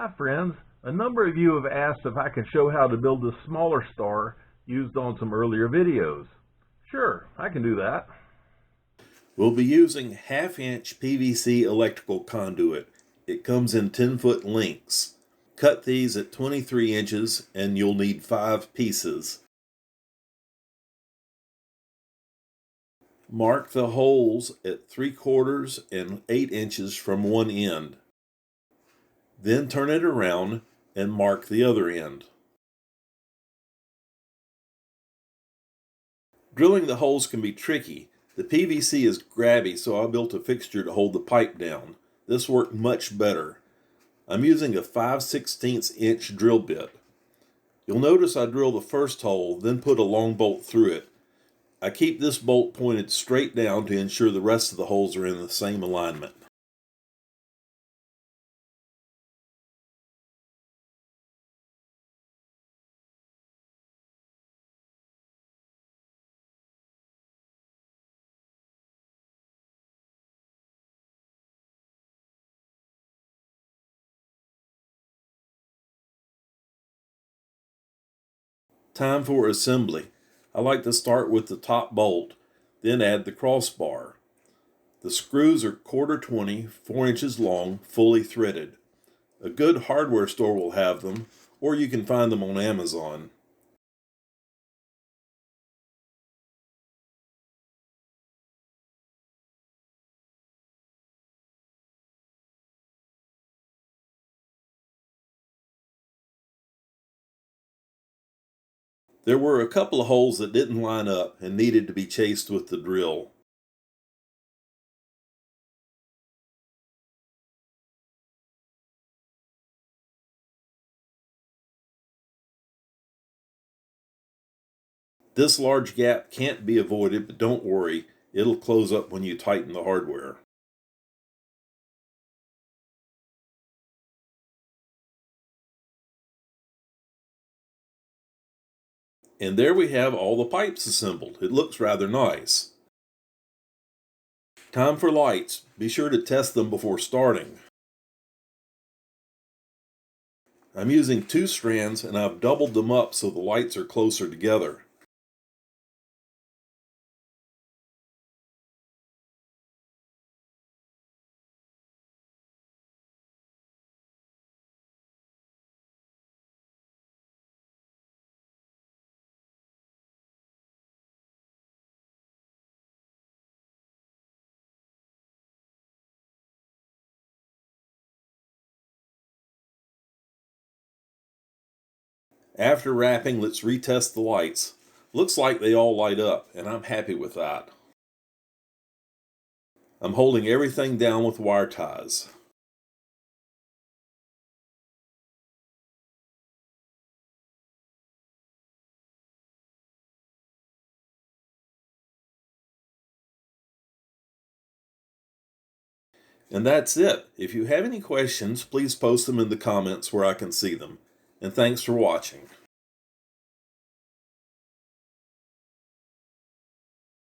Hi friends, a number of you have asked if I can show how to build a smaller star used on some earlier videos. Sure, I can do that. We'll be using 1/2-inch PVC electrical conduit. It comes in 10-foot lengths. Cut these at 23 inches and you'll need 5 pieces. Mark the holes at 3/4 and 8 inches from one end. Then turn it around and mark the other end. Drilling the holes can be tricky. The PVC is grabby, so I built a fixture to hold the pipe down. This worked much better. I'm using a 5/16 inch drill bit. You'll notice I drill the first hole, then put a long bolt through it. I keep this bolt pointed straight down to ensure the rest of the holes are in the same alignment. Time for assembly. I like to start with the top bolt, then add the crossbar. The screws are 1/4 20, 4 inches long, fully threaded. A good hardware store will have them, or you can find them on Amazon. There were a couple of holes that didn't line up and needed to be chased with the drill. This large gap can't be avoided, but don't worry, it'll close up when you tighten the hardware. And there we have all the pipes assembled. It looks rather nice. Time for lights. Be sure to test them before starting. I'm using 2 strands and I've doubled them up so the lights are closer together. After wrapping, let's retest the lights. Looks like they all light up, and I'm happy with that. I'm holding everything down with wire ties. And that's it. If you have any questions, please post them in the comments where I can see them. And thanks for watching.